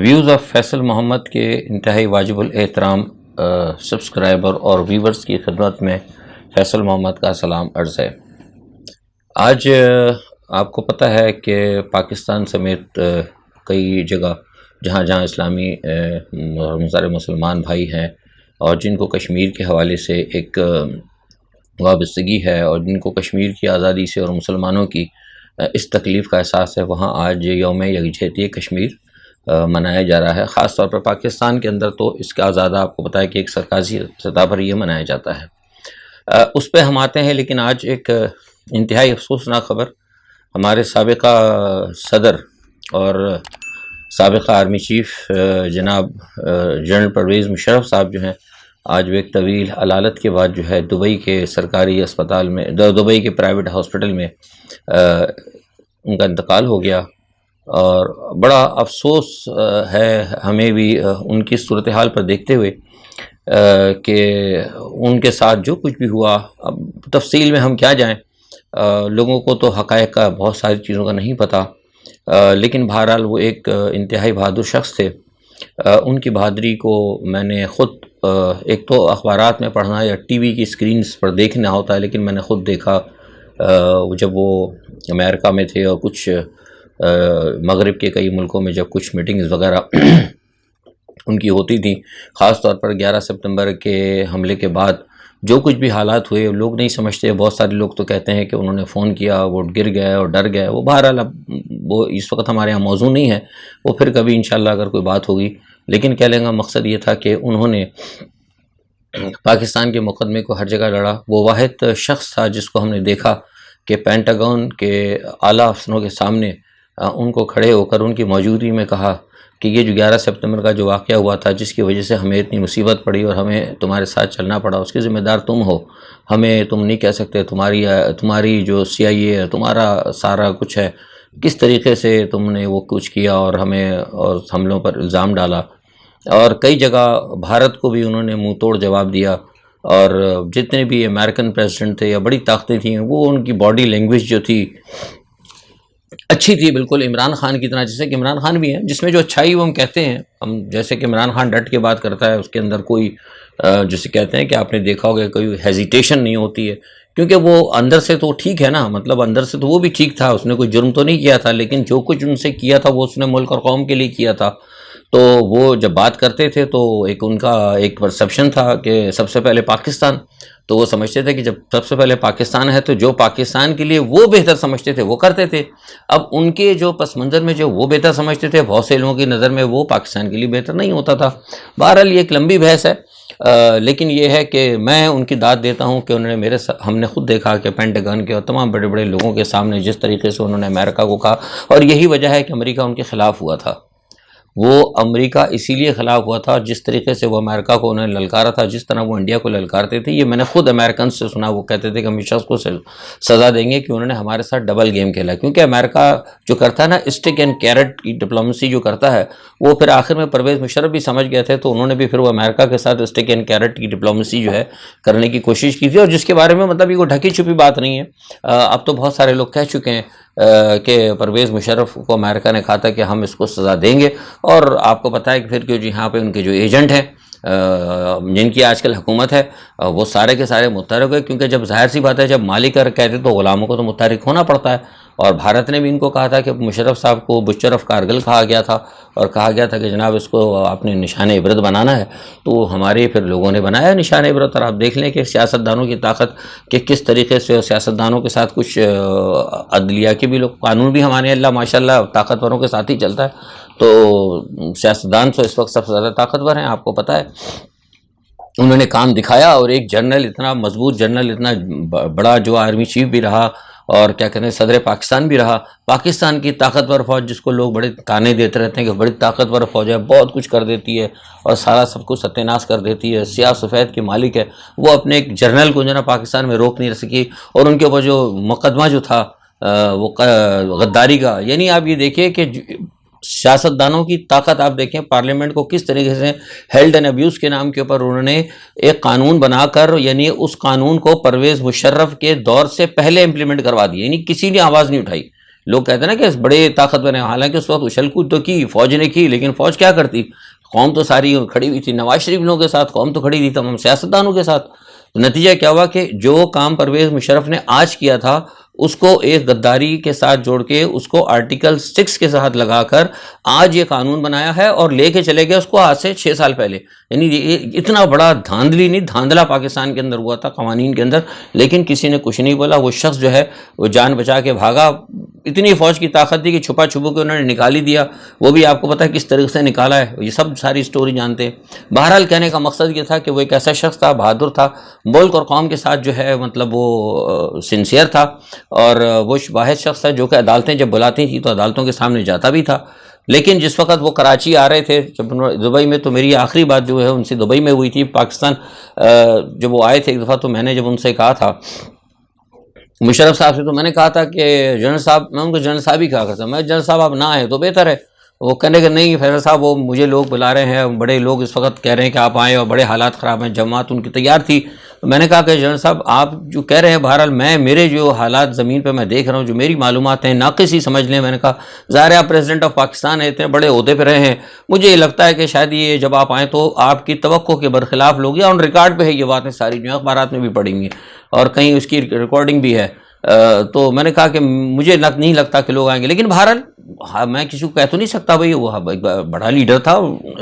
Views of Faisal محمد کے انتہائی واجب الاحترام سبسکرائبر اور ویورز کی خدمت میں فیصل محمد کا سلام عرض ہے۔ آج آپ کو پتہ ہے کہ پاکستان سمیت کئی جگہ جہاں اسلامی سارے مسلمان بھائی ہیں اور جن کو کشمیر کے حوالے سے ایک وابستگی ہے اور جن کو کشمیر کی آزادی سے اور مسلمانوں کی اس تکلیف کا احساس ہے، وہاں آج یوم یکجہتی کشمیر منایا جا رہا ہے۔ خاص طور پر پاکستان کے اندر تو اس کا زیادہ آپ کو پتہ ہے کہ ایک سرکاری سطح پر یہ منایا جاتا ہے، اس پہ ہم آتے ہیں۔ لیکن آج ایک انتہائی افسوسناک خبر، ہمارے سابقہ صدر اور سابقہ آرمی چیف جناب جنرل پرویز مشرف صاحب جو ہیں، آج وہ ایک طویل علالت کے بعد جو ہے دبئی کے سرکاری اسپتال میں، دبئی کے پرائیویٹ ہاسپٹل میں ان کا انتقال ہو گیا، اور بڑا افسوس ہے ہمیں بھی ان کی صورتحال پر دیکھتے ہوئے کہ ان کے ساتھ جو کچھ بھی ہوا، اب تفصیل میں ہم کیا جائیں، لوگوں کو تو حقائق کا بہت ساری چیزوں کا نہیں پتہ، لیکن بہرحال وہ ایک انتہائی بہادر شخص تھے۔ ان کی بہادری کو میں نے خود ایک تو اخبارات میں پڑھنا یا ٹی وی کی سکرینز پر دیکھنا ہوتا ہے، لیکن میں نے خود دیکھا جب وہ امریکہ میں تھے اور کچھ مغرب کے کئی ملکوں میں جب کچھ میٹنگز وغیرہ ان کی ہوتی تھیں، خاص طور پر 11 سپتمبر کے حملے کے بعد جو کچھ بھی حالات ہوئے لوگ نہیں سمجھتے۔ بہت سارے لوگ تو کہتے ہیں کہ انہوں نے فون کیا، وہ گر گئے اور ڈر گئے، وہ بہرحال اب وہ اس وقت ہمارے یہاں موضوع نہیں ہے، وہ پھر کبھی انشاءاللہ اگر کوئی بات ہوگی۔ لیکن کہہ لیں گا مقصد یہ تھا کہ انہوں نے پاکستان کے مقدمے کو ہر جگہ لڑا۔ وہ واحد شخص تھا جس کو ہم نے دیکھا کہ پینٹاگون کے اعلیٰ افسروں کے سامنے ان کو کھڑے ہو کر ان کی موجودگی میں کہا کہ یہ جو 11 سپتمبر کا جو واقعہ ہوا تھا، جس کی وجہ سے ہمیں اتنی مصیبت پڑی اور ہمیں تمہارے ساتھ چلنا پڑا، اس کے ذمہ دار تم ہو، ہمیں تم نہیں کہہ سکتے، تمہاری جو CIA ہے، تمہارا سارا کچھ ہے، کس طریقے سے تم نے وہ کچھ کیا اور ہمیں اور حملوں پر الزام ڈالا۔ اور کئی جگہ بھارت کو بھی انہوں نے منہ توڑ جواب دیا، اور جتنے بھی امریکن پریزیڈنٹ تھے یا بڑی طاقتیں تھیں، وہ ان کی باڈی لینگویج جو تھی اچھی تھی، بالکل عمران خان کی طرح، جیسے کہ عمران خان بھی ہیں، جس میں جو اچھائی وہ ہم کہتے ہیں، ہم جیسے کہ عمران خان ڈٹ کے بات کرتا ہے، اس کے اندر کوئی جسے کہتے ہیں کہ آپ نے دیکھا ہوگا کوئی ہیزیٹیشن نہیں ہوتی ہے، کیونکہ وہ اندر سے تو ٹھیک ہے نا، مطلب اندر سے تو وہ بھی ٹھیک تھا، اس نے کوئی جرم تو نہیں کیا تھا، لیکن جو کچھ ان سے کیا تھا وہ اس نے ملک اور قوم کے لیے کیا تھا۔ تو وہ جب بات کرتے تھے تو ایک ان کا ایک پرسیپشن تھا کہ سب سے پہلے پاکستان، تو وہ سمجھتے تھے کہ جب سب سے پہلے پاکستان ہے تو جو پاکستان کے لیے وہ بہتر سمجھتے تھے وہ کرتے تھے۔ اب ان کے جو پس منظر میں جو وہ بہتر سمجھتے تھے، بہت سے لوگوں کی نظر میں وہ پاکستان کے لیے بہتر نہیں ہوتا تھا۔ بہرحال یہ ایک لمبی بحث ہے، لیکن یہ ہے کہ میں ان کی داد دیتا ہوں کہ انہوں نے ہم نے خود دیکھا کہ پینٹاگن کے اور تمام بڑے بڑے لوگوں کے سامنے جس طریقے سے انہوں نے امریکہ کو کہا، اور یہی وجہ ہے کہ امریکہ ان کے خلاف ہوا تھا۔ وہ امریکہ اسی لیے خلاف ہوا تھا، جس طریقے سے وہ امریکہ کو انہوں نے للکارا تھا، جس طرح وہ انڈیا کو للکارتے تھے۔ یہ میں نے خود امریکن سے سنا، وہ کہتے تھے کہ ہم اس شخص کو سزا دیں گے کہ انہوں نے ہمارے ساتھ ڈبل گیم کھیلا، کیونکہ امریکہ جو کرتا ہے نا اسٹک اینڈ کیرٹ کی ڈپلومیسی جو کرتا ہے، وہ پھر آخر میں پرویز مشرف بھی سمجھ گئے تھے، تو انہوں نے بھی پھر وہ امریکہ کے ساتھ اسٹک اینڈ کیرٹ کی ڈپلومیسی جو ہے کرنے کی کوشش کی تھی، اور جس کے بارے میں مطلب یہ کوئی ڈھکی چھپی بات نہیں ہے۔ اب تو بہت سارے لوگ کہہ چکے ہیں کہ پرویز مشرف کو امریکہ نے کہا تھا کہ ہم اس کو سزا دیں گے، اور آپ کو پتہ ہے کہ پھر جو یہاں پہ ان کے جو ایجنٹ ہیں جن کی آج کل حکومت ہے، وہ سارے کے سارے متحرک ہوئے، کیونکہ جب ظاہر سی بات ہے جب مالک کہتے تو غلاموں کو تو متحرک ہونا پڑتا ہے، اور بھارت نے بھی ان کو کہا تھا کہ مشرف صاحب کو بچر آف کارگل کہا گیا تھا، اور کہا گیا تھا کہ جناب اس کو آپ نے نشان عبرت بنانا ہے، تو ہمارے پھر لوگوں نے بنایا نشان عبرت۔ اور آپ دیکھ لیں کہ سیاستدانوں کی طاقت کہ کس طریقے سے سیاستدانوں کے ساتھ کچھ عدلیہ کے بھی لوگ، قانون بھی ہمارے اللہ ماشاءاللہ طاقتوروں کے ساتھ ہی چلتا ہے، تو سیاستدان تو اس وقت سب سے زیادہ طاقتور ہیں، آپ کو پتہ ہے۔ انہوں نے کام دکھایا، اور ایک جنرل اتنا مضبوط جنرل، اتنا بڑا جو آرمی چیف بھی رہا، اور کیا کہتے ہیں صدر پاکستان بھی رہا، پاکستان کی طاقتور فوج جس کو لوگ بڑے تانے دیتے رہتے ہیں کہ بڑی طاقتور فوج ہے، بہت کچھ کر دیتی ہے اور سارا سب کچھ ستیہ ناش کر دیتی ہے، سیاہ سفید کی مالک ہے، وہ اپنے ایک جرنل کو جو نا پاکستان میں روک نہیں سکی، اور ان کے اوپر جو مقدمہ جو تھا وہ غداری کا، یعنی آپ یہ دیکھیے کہ سیاستدانوں کی طاقت آپ دیکھیں، پارلیمنٹ کو کس طریقے سے ہیلڈ اینڈ ابیوز کے نام کے اوپر انہوں نے ایک قانون بنا کر، یعنی اس قانون کو پرویز مشرف کے دور سے پہلے امپلیمنٹ کروا دیا، یعنی کسی نے آواز نہیں اٹھائی، لوگ کہتے ہیں نا کہ بڑے طاقتور ہیں، حالانکہ اس وقت اچھل کود تو کی فوج نے کی، لیکن فوج کیا کرتی؟ قوم تو ساری کھڑی ہوئی تھی نواز شریف لوگوں کے ساتھ، قوم تو کھڑی تھی تمام سیاستدانوں کے ساتھ۔ نتیجہ کیا ہوا کہ جو کام پرویز مشرف نے آج کیا تھا اس کو ایک غداری کے ساتھ جوڑ کے اس کو آرٹیکل 6 کے ساتھ لگا کر آج یہ قانون بنایا ہے اور لے کے چلے گئے اس کو آج سے 6 سال پہلے۔ یعنی یہ اتنا بڑا دھاندلی نہیں دھاندلا پاکستان کے اندر ہوا تھا قوانین کے اندر، لیکن کسی نے کچھ نہیں بولا۔ وہ شخص جو ہے وہ جان بچا کے بھاگا، اتنی فوج کی طاقت تھی کہ چھپا چھپو کے انہوں نے نکال ہی دیا، وہ بھی آپ کو پتہ ہے کس طریقے سے نکالا ہے، یہ سب ساری سٹوری جانتے ہیں۔ بہرحال کہنے کا مقصد یہ تھا کہ وہ ایک ایسا شخص تھا، بہادر تھا، ملک اور قوم کے ساتھ جو ہے مطلب وہ سنسیئر تھا، اور وہ واحد شخص تھا جو کہ عدالتیں جب بلاتی تھیں تو عدالتوں کے سامنے جاتا بھی تھا۔ لیکن جس وقت وہ کراچی آ رہے تھے جب دبئی میں، تو میری آخری بات جو ہے ان سے دبئی میں ہوئی تھی، پاکستان جب وہ آئے تھے ایک دفعہ، تو میں نے جب ان سے کہا تھا مشرف صاحب سے، تو میں نے کہا تھا کہ جنرل صاحب، میں ان کو جنرل صاحب ہی کہا کرتا، میں جنرل صاحب آپ نہ آئیں تو بہتر ہے۔ وہ کہنے کہ نہیں فیصل صاحب، وہ مجھے لوگ بلا رہے ہیں، بڑے لوگ اس وقت کہہ رہے ہیں کہ آپ آئیں، اور بڑے حالات خراب ہیں، جماعت ان کی تیار تھی۔ میں نے کہا کہ جنرل صاحب آپ جو کہہ رہے ہیں، بہرحال میرے جو حالات زمین پہ میں دیکھ رہا ہوں، جو میری معلومات ہیں ناقص ہی سمجھ لیں۔ میں نے کہا ظاہر ہے آپ پریزیڈنٹ آف پاکستان ہیں، اتنے بڑے عہدے پہ رہے ہیں، مجھے یہ لگتا ہے کہ شاید یہ جب آپ آئیں تو آپ کی توقع کے برخلاف لوگ، یا آن ریکارڈ پہ ہے یہ باتیں ساری، جو اخبارات میں بھی پڑھیں گی اور کہیں اس کی ریکارڈنگ بھی ہے۔ تو میں نے کہا کہ مجھے نہیں لگتا کہ لوگ آئیں گے، لیکن بہرحال میں کسی کو کہہ تو نہیں سکتا بھائی، وہ بڑا لیڈر تھا،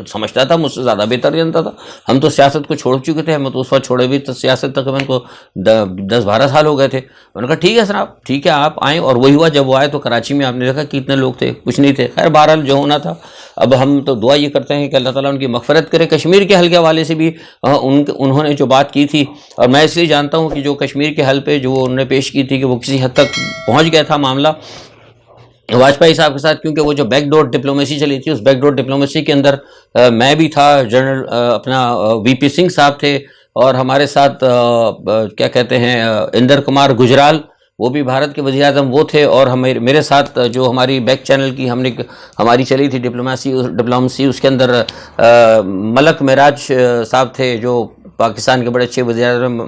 سمجھتا تھا، مجھ سے زیادہ بہتر جانتا تھا۔ ہم تو سیاست کو چھوڑ چکے تھے، ہم تو اس وقت چھوڑے ہوئے تو سیاست تقریباً کو 10-12 سال ہو گئے تھے۔ میں نے کہا ٹھیک ہے سر، آپ ٹھیک ہے آپ آئیں، اور وہی ہوا جب وہ آئے تو کراچی میں آپ نے دیکھا کتنے لوگ تھے، کچھ نہیں تھے۔ خیر بہرحال جو ہونا تھا، اب ہم تو دعا یہ کرتے ہیں کہ اللہ تعالیٰ ان کی مغفرت کرے۔ کشمیر کے حل کے حوالے سے بھی انہوں نے جو بات کی تھی، اور میں اس لیے جانتا ہوں کہ جو کشمیر کے حل پہ جو انہوں نے پیش کی تھی کہ وہ کسی حد تک پہنچ گیا تھا معاملہ واجپئی صاحب کے ساتھ، کیونکہ وہ جو بیک ڈور ڈپلومیسی چلی تھی، اس بیک ڈور ڈپلومیسی کے اندر میں بھی تھا، جنرل اپنا وی پی سنگھ صاحب تھے، اور ہمارے ساتھ کیا کہتے ہیں اندر کمار گجرال، وہ بھی بھارت کے وزیر اعظم وہ تھے، اور میرے ساتھ جو ہماری بیک چینل کی ہماری چلی تھی ڈپلومیسی، اس کے اندر ملک معراج صاحب تھے جو پاکستان کے بڑے اچھے وزیر اعظم،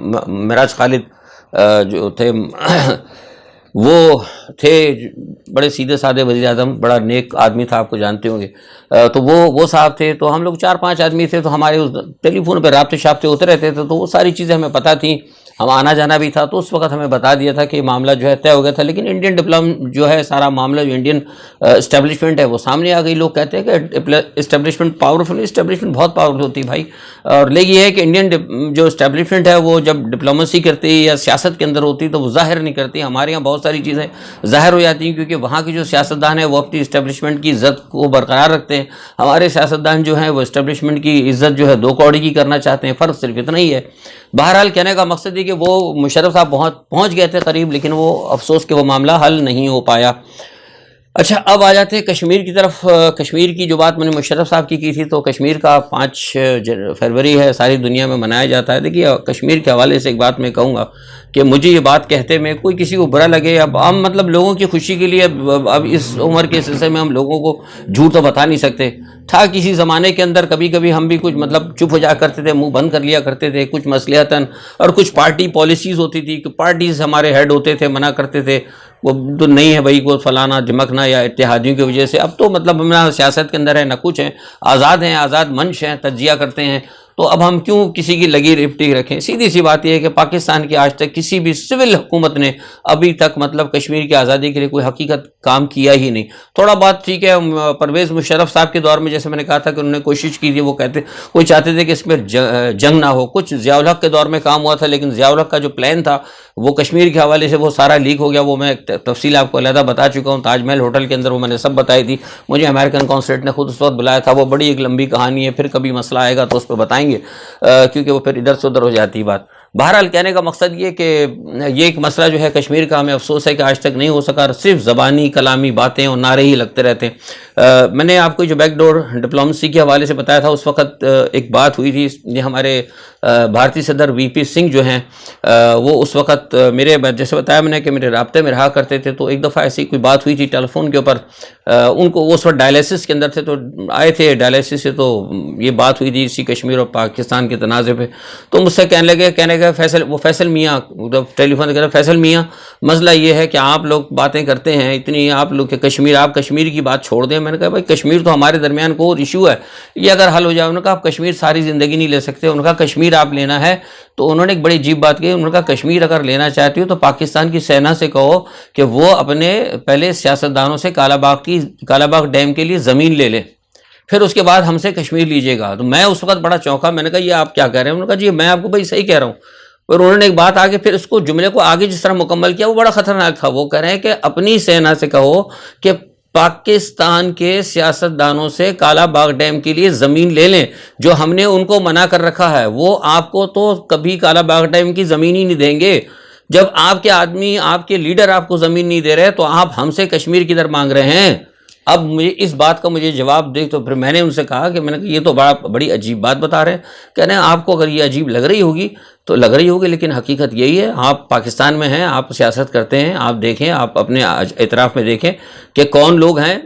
معراج خالد جو تھے وہ تھے بڑے سیدھے سادے وزیر اعظم، بڑا نیک آدمی تھا، آپ کو جانتے ہوں گے۔ تو وہ صاحب تھے، تو ہم لوگ 4-5 آدمی تھے، تو ہمارے اس ٹیلی فون پہ رابطے شابطے ہوتے رہتے تھے، تو وہ ساری چیزیں ہمیں پتہ تھیں، ہم آنا جانا بھی تھا، تو اس وقت ہمیں بتا دیا تھا کہ یہ معاملہ جو ہے طے ہو گیا تھا۔ لیکن انڈین جو ہے سارا معاملہ، جو انڈین اسٹیبلشمنٹ ہے وہ سامنے آ گئی۔ لوگ کہتے ہیں کہ اسٹیبلشمنٹ پاورفل، اسٹیبلشمنٹ بہت پاورفل ہوتی ہے بھائی، اور لیکن یہ ہے کہ انڈین جو اسٹیبلشمنٹ ہے وہ جب ڈپلومیسی کرتی ہے یا سیاست کے اندر ہوتی ہے تو وہ ظاہر نہیں کرتی۔ ہمارے یہاں بہت ساری چیزیں ظاہر ہو جاتی ہیں، کیونکہ وہاں کے جو سیاستدان ہیں وہ اپنی اسٹیبلشمنٹ کی عزت کو برقرار رکھتے ہیں، ہمارے سیاستدان جو ہیں وہ اسٹیبلشمنٹ کی عزت جو ہے 2 کوڑی کی کرنا چاہتے ہیں، فرق صرف اتنا ہی ہے۔ بہرحال کہنے کا مقصد یہ کہ وہ مشرف صاحب پہنچ گئے تھے قریب، لیکن وہ افسوس کہ وہ معاملہ حل نہیں ہو پایا۔ اچھا اب آ جاتے ہیں کشمیر کی طرف۔ کشمیر کی جو بات میں نے مشرف صاحب کی تھی، تو کشمیر کا 5 فروری ہے، ساری دنیا میں منایا جاتا ہے۔ دیکھیے کشمیر کے حوالے سے ایک بات میں کہوں گا کہ مجھے یہ بات کہتے میں کوئی کسی کو برا لگے، اب ہم مطلب لوگوں کی خوشی کے لیے اب اس عمر کے سلسلے میں ہم لوگوں کو جھوٹ تو بتا نہیں سکتے۔ تھا کسی زمانے کے اندر کبھی کبھی ہم بھی کچھ مطلب چپ ہو جا کرتے تھے، منہ بند کر لیا کرتے تھے، کچھ مصلحتاً، اور کچھ پارٹی پالیسیز ہوتی تھی کہ پارٹیز ہمارے ہیڈ ہوتے تھے، منع کرتے تھے وہ تو نہیں ہے بھائی، کو فلانا دھمکنا یا اتحادیوں کی وجہ سے۔ اب تو مطلب ہم نہ سیاست کے اندر ہے نہ کچھ ہیں، آزاد ہیں، آزاد منش ہیں، تجزیہ کرتے ہیں، تو اب ہم کیوں کسی کی لگی رپٹی رکھیں؟ سیدھی سی بات یہ ہے کہ پاکستان کی آج تک کسی بھی سول حکومت نے ابھی تک مطلب کشمیر کی آزادی کے لیے کوئی حقیقت کام کیا ہی نہیں۔ تھوڑا بات ٹھیک ہے، پرویز مشرف صاحب کے دور میں جیسے میں نے کہا تھا کہ انہوں نے کوشش کی تھی، وہ چاہتے تھے کہ اس میں جنگ نہ ہو۔ کچھ ضیاء الحق کے دور میں کام ہوا تھا، لیکن ضیاء الحق کا جو پلان تھا وہ کشمیر کے حوالے سے وہ سارا لیک ہو گیا۔ وہ میں تفصیل آپ کو علیحدہ بتا چکا ہوں، تاج محل ہوٹل کے اندر وہ میں نے سب بتائی تھی۔ مجھے امریکن کانسلیٹ نے خود اس وقت بلایا تھا، وہ بڑی ایک لمبی کہانی ہے، پھر کبھی مسئلہ آئے گا تو اس پہ بتائیں گے، کیونکہ وہ پھر ادھر سے ادھر ہو جاتی بات۔ بہرحال کہنے کا مقصد یہ کہ یہ ایک مسئلہ جو ہے کشمیر کا، ہمیں افسوس ہے کہ آج تک نہیں ہو سکا، صرف زبانی کلامی باتیں اور نعرے ہی لگتے رہتے ہیں۔ میں نے آپ کو جو بیک ڈور ڈپلومیسی کے حوالے سے بتایا تھا، اس وقت ایک بات ہوئی تھی، یہ ہمارے بھارتی صدر وی پی سنگھ جو ہیں وہ اس وقت میرے جیسے بتایا میں نے کہ میرے رابطے میں رہا کرتے تھے، تو ایک دفعہ ایسی کوئی بات ہوئی تھی ٹیلی فون کے اوپر، ان کو اس وقت ڈائلیسس کے اندر تھے، تو آئے تھے ڈائلیسس سے، تو یہ بات ہوئی تھی اسی کشمیر اور پاکستان کے تنازع پہ، تو مجھ سے کہنے لگے فیصل میاں ٹیلی فون کہہ رہے فیصل میاں مسئلہ یہ ہے کہ آپ لوگ باتیں کرتے ہیں اتنی، آپ لوگ کہ آپ کشمیر کی بات چھوڑ دیں. میں نے کہا بھائی کشمیر تو ہمارے درمیان کو اور ایشو ہے، یہ اگر حل ہو جائے. انہوں نے کہا آپ کشمیر ساری زندگی نہیں لے سکتے. انہوں نے کہا کشمیر آپ لینا ہے تو انہوں نے ایک بڑی عجیب بات کی. انہوں نے کہا کشمیر اگر لینا چاہتی ہو تو پاکستان کی سینا سے کہو کہ وہ اپنے پہلے سیاستدانوں سے کالا باغ ڈیم کے لیے زمین لے لے، پھر اس کے بعد ہم سے کشمیر لیجیے گا. تو میں اس وقت بڑا چونکا. میں نے کہا یہ آپ کیا کہہ رہے ہیں؟ انہوں نے کہا جی میں آپ کو بھائی صحیح کہہ رہا ہوں. اور انہوں نے ایک بات آگے پھر اس کو جملے کو آگے جس طرح مکمل کیا وہ بڑا خطرناک تھا. وہ کہہ رہے ہیں کہ اپنی سینا سے کہو کہ پاکستان کے سیاستدانوں سے کالا باغ ڈیم کے لیے زمین لے لیں، جو ہم نے ان کو منع کر رکھا ہے. وہ آپ کو تو کبھی کالا باغ ڈیم کی زمین ہی نہیں دیں گے. جب آپ کے آدمی، آپ کے لیڈر آپ کو زمین نہیں دے رہے تو آپ ہم سے کشمیر کی در مانگ رہے ہیں. اب مجھے اس بات کا مجھے جواب دے تو پھر میں نے ان سے کہا کہ یہ تو بڑی عجیب بات بتا رہے ہیں. کہہ رہے ہیں آپ کو اگر یہ عجیب لگ رہی ہوگی تو لگ رہی ہوگی، لیکن حقیقت یہی ہے. آپ پاکستان میں ہیں، آپ سیاست کرتے ہیں، آپ دیکھیں، آپ اپنے اعتراف میں دیکھیں کہ کون لوگ ہیں.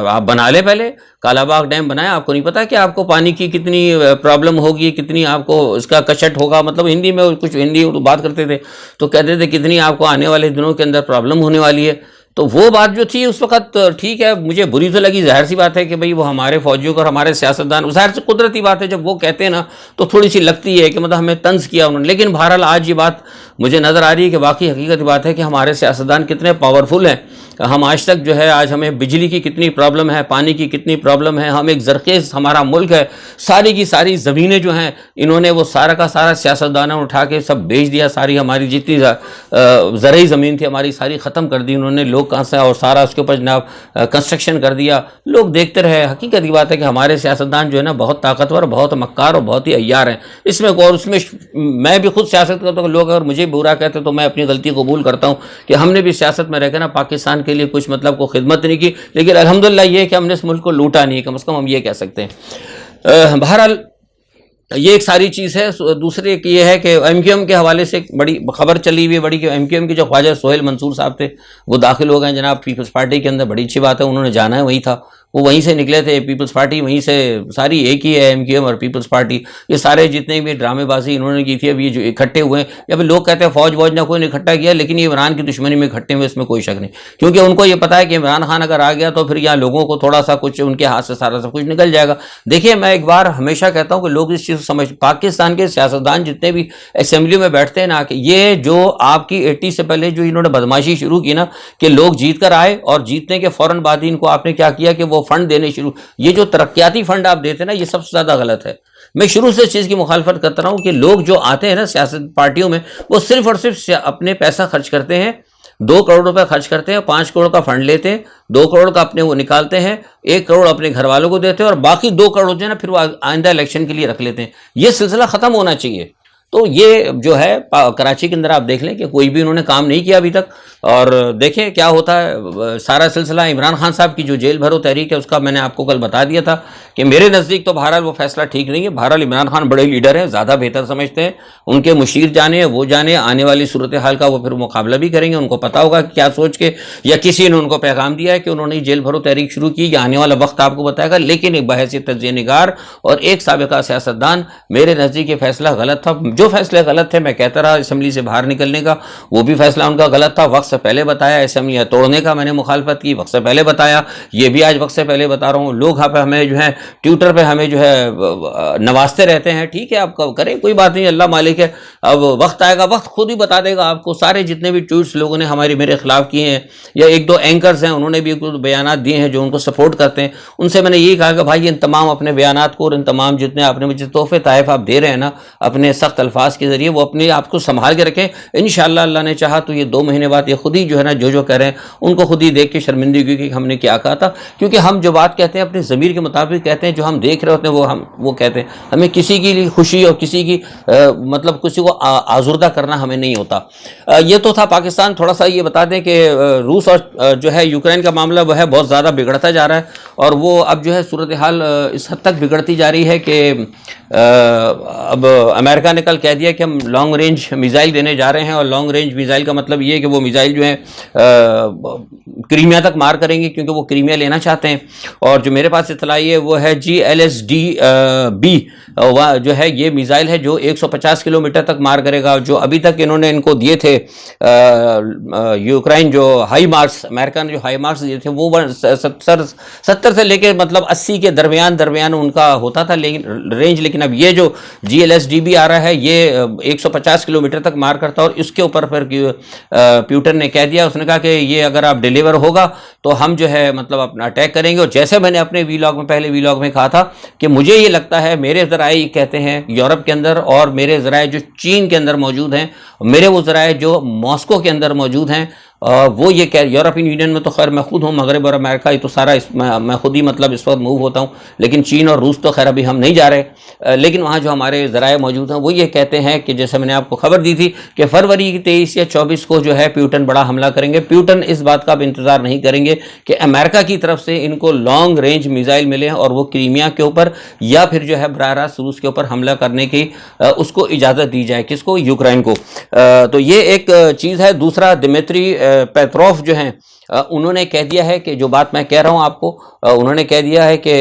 آپ بنا لیں، پہلے کالا باغ ڈیم بنائیں. آپ کو نہیں پتا کہ آپ کو پانی کی کتنی پرابلم ہوگی، کتنی آپ کو اس کا کشٹ ہوگا. مطلب ہندی میں کچھ ہندی اردو بات کرتے تھے تو کہتے تھے کتنی آپ کو آنے والے دنوں کے اندر پرابلم ہونے والی ہے. تو وہ بات جو تھی اس وقت ٹھیک ہے، مجھے بری تو لگی. ظاہر سی بات ہے کہ بھئی وہ ہمارے فوجیوں کو اور ہمارے سیاستدان، ظاہر سے قدرتی بات ہے جب وہ کہتے ہیں نا تو تھوڑی سی لگتی ہے کہ مطلب ہمیں طنز کیا انہوں نے. لیکن بہرحال آج یہ بات مجھے نظر آ رہی ہے کہ واقعی حقیقت بات ہے کہ ہمارے سیاستدان کتنے پاورفل ہیں. ہم آج تک جو ہے، آج ہمیں بجلی کی کتنی پرابلم ہے، پانی کی کتنی پرابلم ہے. ہم ایک زرخیز ہمارا ملک ہے، ساری کی ساری زمینیں جو ہیں انہوں نے وہ سارا کا سارا سیاستدانوں اٹھا کے سب بیچ دیا. ساری ہماری جتنی زرعی زمین تھی ہماری ساری ختم کر دی انہوں نے. لوگ کہاں سے، اور سارا اس کے اوپر جناب کنسٹرکشن کر دیا. لوگ دیکھتے رہے. حقیقت یہ بات ہے کہ ہمارے سیاستدان جو ہے نا بہت طاقتور، بہت مکار اور بہت ہی عیار ہیں. اس میں اور اس میں میں بھی خود سیاست کرتا ہوں. لوگ اگر مجھے برا کہتے تو میں اپنی غلطی قبول کرتا ہوں کہ ہم نے بھی سیاست میں رہ کے نا پاکستان کے لیے کچھ مطلب کو خدمت نہیں کی. لیکن الحمدللہ یہ کہ ہم نے اس ملک کو لوٹا نہیں، کم از کم ہم یہ کہہ سکتے ہیں. بہرحال یہ ایک ساری چیز ہے. دوسری ایک یہ ہے کہ ایم کیو ایم کے حوالے سے بڑی خبر چلی ہوئی ہے بڑی کہ ایم کیو ایم کے جو خواجہ سہیل منصور صاحب تھے وہ داخل ہو گئے جناب پیپلز پارٹی کے اندر. بڑی اچھی بات ہے، انہوں نے جانا ہے، وہی تھا وہ، وہیں سے نکلے تھے. پیپلز پارٹی وہیں سے ساری ایک ہی ہے، ایم کیو ایم اور پیپلز پارٹی. یہ سارے جتنے بھی ڈرامے بازی انہوں نے کی تھی اب یہ جو اکٹھے ہوئے ہیں، یا پھر لوگ کہتے ہیں فوج نہ کوئی نے اکٹھا کیا، لیکن یہ عمران کی دشمنی میں اکٹھے ہوئے، اس میں کوئی شک نہیں. کیونکہ ان کو یہ پتا ہے کہ عمران خان اگر آ گیا تو پھر یہاں لوگوں کو تھوڑا سا کچھ ان کے ہاتھ سے سارا سب کچھ نکل جائے گا. دیکھیے میں ایک بار ہمیشہ کہتا ہوں کہ لوگ اس چیز کو سمجھ، پاکستان کے سیاستدان جتنے بھی اسمبلی میں بیٹھتے ہیں نا، کہ یہ جو آپ کی 80 سے پہلے جو انہوں نے بدماشی شروع کی نا کہ لوگ جیت کر آئے اور جیتنے کے فوراً بعد ہی ان کو آپ نے کیا کیا کہ وہ فنڈ دینے شروع. یہ جو ترقیاتی فنڈ آپ دیتے ہیں نا یہ سب سے زیادہ غلط ہے. میں شروع سے اس چیز کی مخالفت کرتا رہا ہوں کہ لوگ جو آتے ہیں نا سیاست پارٹیوں میں وہ صرف اور صرف اپنے پیسہ خرچ کرتے ہیں. 2 کروڑ روپے خرچ کرتے ہیں، 5 کروڑ کا فنڈ لیتے ہیں، 2 کروڑ کا اپنے وہ نکالتے ہیں، 1 کروڑ اپنے گھر والوں کو دیتے ہیں، اور باقی 2 کروڑ جو ہے نا پھر وہ آئندہ الیکشن کے لیے رکھ لیتے ہیں. یہ سلسلہ ختم ہونا چاہیے. تو یہ جو ہے کراچی کے اندر آپ دیکھ لیں کہ کوئی بھی انہوں نے کام نہیں کیا ابھی تک. اور دیکھیں کیا ہوتا ہے. سارا سلسلہ عمران خان صاحب کی جو جیل بھرو تحریک ہے اس کا میں نے آپ کو کل بتا دیا تھا کہ میرے نزدیک تو بہرحال وہ فیصلہ ٹھیک نہیں ہے. بہرحال عمران خان بڑے لیڈر ہیں، زیادہ بہتر سمجھتے ہیں، ان کے مشیر جانے وہ جانے، آنے والی صورتحال کا وہ پھر مقابلہ بھی کریں گے. ان کو پتا ہوگا کہ کیا سوچ کے، یا کسی نے ان کو پیغام دیا ہے کہ انہوں نے جیل بھرو تحریک شروع کی، یا آنے والا وقت آپ کو بتائے گا. لیکن ایک بحیثیت تجزیہ نگار اور ایک سابقہ سیاستدان میرے نزدیک یہ فیصلہ غلط تھا. جو فیصلے غلط تھے میں کہتا رہا، اسمبلی سے باہر نکلنے کا وہ بھی فیصلہ ان کا غلط تھا. وقت سے پہلے بتایا، اسمبلیاں توڑنے کا میں نے مخالفت کی، وقت سے پہلے بتایا. یہ بھی آج وقت سے پہلے بتا رہا ہوں. لوگ یہاں پہ ہمیں جو ہے ٹویٹر پہ ہمیں جو ہے نوازتے رہتے ہیں. ٹھیک ہے آپ کریں، کوئی بات نہیں، اللہ مالک ہے. اب وقت آئے گا، وقت خود ہی بتا دے گا آپ کو. سارے جتنے بھی ٹویٹس لوگوں نے میرے خلاف کیے ہیں، یا 1-2 اینکرز ہیں انہوں نے بھی بیانات دیے ہیں جو ان کو سپورٹ کرتے ہیں، ان سے میں نے یہی کہا کہ بھائی ان تمام اپنے بیانات کو اور ان تمام جتنے آپ نے مجھے تحفے تحائف آپ دے رہے ہیں نا اپنے سخت الفاظ کے ذریعے، وہ اپنے آپ کو سنبھال کے رکھیں. انشاءاللہ اللہ نے چاہا تو یہ 2 مہینے بعد یہ خود ہی جو ہے نا جو کہہ رہے ہیں ان کو خود ہی دیکھ کے شرمندگی کہ ہم نے کیا کہا تھا. کیونکہ ہم جو بات کہتے ہیں اپنے ضمیر کے مطابق کہتے ہیں، جو ہم دیکھ رہے ہوتے ہیں وہ کہتے ہیں. ہمیں کسی کی خوشی اور کسی کی مطلب کسی کو آزردہ کرنا ہمیں نہیں ہوتا. یہ تو تھا پاکستان. تھوڑا سا یہ بتا دیں کہ روس اور جو ہے یوکرین کا معاملہ وہ ہے بہت زیادہ بگڑتا جا رہا ہے، اور وہ اب جو ہے صورتحال اس حد تک بگڑتی جا رہی ہے کہ اب امریکہ نے کل کہہ دیا کہ ہم لانگ رینج میزائل دینے جا رہے ہیں، اور لانگ رینج میزائل کا مطلب یہ ہے کہ وہ میزائل جو ہیں کریمیا تک مار کریں گے، کیونکہ وہ کریمیا لینا چاہتے ہیں۔ اور جو میرے پاس اطلاع ہے وہ ہے GLSDB جو ہے یہ میزائل ہے جو 150 کلومیٹر تک مار کرے گا۔ جو ابھی تک انہوں نے ان کو دیے تھے یوکرائن جو ہائی مارکس، امریکہ نے جو ہائی مارکس دیے تھے وہ 70 سے لے کے مطلب 80 کے درمیان ان کا ہوتا تھا لیکن رینج، لیکن اب یہ جو GLSDB آ رہا ہے یہ 150 کلومیٹر تک مار کرتا ہے۔ اور اس کے اوپر پھر پیوٹن نے کہہ دیا، اس نے کہا کہ یہ اگر آپ ڈیلیور ہوگا تو ہم جو ہے مطلب اپنا اٹیک کریں گے۔ اور جیسے میں نے اپنے پہلے ویلاگ میں کہا تھا کہ مجھے یہ لگتا ہے، میرے ذرائع کہتے ہیں یورپ کے اندر، اور میرے ذرائع جو چین کے اندر موجود ہیں، میرے وہ ذرائع جو ماسکو کے اندر موجود ہیں، وہ یہ کہ یورپین یونین میں تو خیر میں خود ہوں، مغرب اور امریکہ یہ تو سارا میں خود ہی مطلب اس وقت موو ہوتا ہوں، لیکن چین اور روس تو خیر ابھی ہم نہیں جا رہے، لیکن وہاں جو ہمارے ذرائع موجود ہیں وہ یہ کہتے ہیں کہ جیسے میں نے آپ کو خبر دی تھی کہ فروری کی 23 یا 24 کو جو ہے پیوٹن بڑا حملہ کریں گے۔ پیوٹن اس بات کا اب انتظار نہیں کریں گے کہ امریکہ کی طرف سے ان کو لانگ رینج میزائل ملے اور وہ کریمیا کے اوپر یا پھر جو ہے براہ راست روس کے اوپر حملہ کرنے کی اس کو اجازت دی جائے، کس کو؟ یوکرائن کو۔ تو یہ ایک چیز ہے۔ دوسرا، دمیتری پیتروف جو ہیں انہوں نے کہہ دیا ہے کہ جو بات میں کہہ رہا ہوں آپ کو، انہوں نے کہہ دیا ہے کہ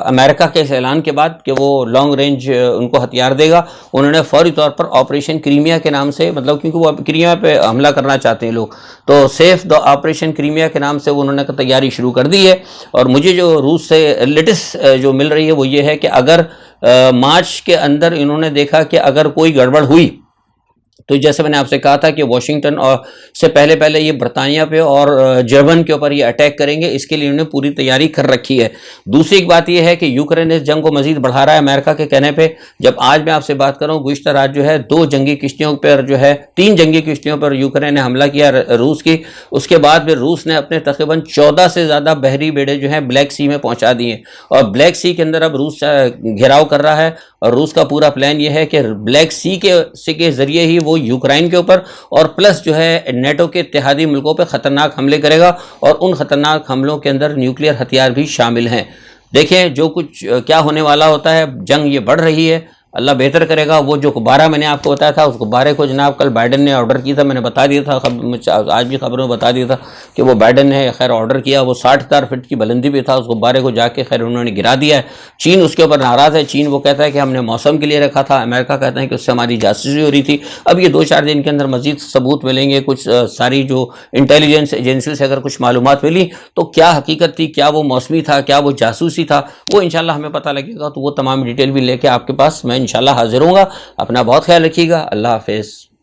امریکہ کے اس اعلان کے بعد کہ وہ لانگ رینج ان کو ہتھیار دے گا، انہوں نے فوری طور پر آپریشن کریمیا کے نام سے، مطلب کیونکہ وہ کریمیا پہ حملہ کرنا چاہتے ہیں لوگ، تو سیف دا آپریشن کریمیا کے نام سے انہوں نے تیاری شروع کر دی ہے۔ اور مجھے جو روس سے لیٹسٹ جو مل رہی ہے وہ یہ ہے کہ اگر مارچ کے اندر انہوں نے دیکھا کہ اگر کوئی گڑبڑ ہوئی تو جیسے میں نے آپ سے کہا تھا کہ واشنگٹن اور سے پہلے یہ برطانیہ پہ اور جرمن کے اوپر یہ اٹیک کریں گے، اس کے لیے انہوں نے پوری تیاری کر رکھی ہے۔ دوسری ایک بات یہ ہے کہ یوکرین اس جنگ کو مزید بڑھا رہا ہے امریکہ کے کہنے پہ۔ جب آج میں آپ سے بات کروں، گزشتہ رات جو ہے 2 جنگی کشتیوں پر جو ہے 3 جنگی کشتیوں پر یوکرین نے حملہ کیا روس کی، اس کے بعد پھر روس نے اپنے تقریباً 14 سے زیادہ بحری بیڑے جو ہیں بلیک سی میں پہنچا دیے، اور بلیک سی کے اندر اب روس گھیراؤ کر رہا ہے، اور روس کا پورا پلان یہ ہے کہ بلیک سی کے ذریعے ہی وہ یوکرائن کے اوپر اور پلس جو ہے نیٹو کے اتحادی ملکوں پہ خطرناک حملے کرے گا، اور ان خطرناک حملوں کے اندر نیوکلیئر ہتھیار بھی شامل ہیں۔ دیکھیں جو کچھ کیا ہونے والا ہوتا ہے، جنگ یہ بڑھ رہی ہے، اللہ بہتر کرے گا۔ وہ جو غبارہ میں نے آپ کو بتایا تھا، اس غبارے کو جناب کل بائیڈن نے آرڈر کیا تھا، میں نے بتا دیا تھا، آج بھی خبروں میں بتا دیا تھا کہ وہ بائیڈن نے خیر آرڈر کیا، وہ 60,000 فٹ کی بلندی پہ تھا، اس غبارے کو جا کے خیر انہوں نے گرا دیا ہے۔ چین اس کے اوپر ناراض ہے، چین وہ کہتا ہے کہ ہم نے موسم کے لیے رکھا تھا، امریکہ کہتا ہے کہ اس سے ہماری جاسوسی ہو رہی تھی۔ اب یہ 2-4 دن کے اندر مزید ثبوت ملیں گے، کچھ ساری جو انٹیلیجنس ایجنسی سے اگر کچھ معلومات ملی تو کیا حقیقت تھی، کیا وہ موسمی تھا، کیا وہ جاسوسی تھا، وہ انشاءاللہ ہمیں پتہ لگے گا، تو وہ تمام ڈیٹیل بھی لے کے آپ کے پاس میں انشاءاللہ حاضر ہوں گا۔ اپنا بہت خیال رکھیے گا، اللہ حافظ۔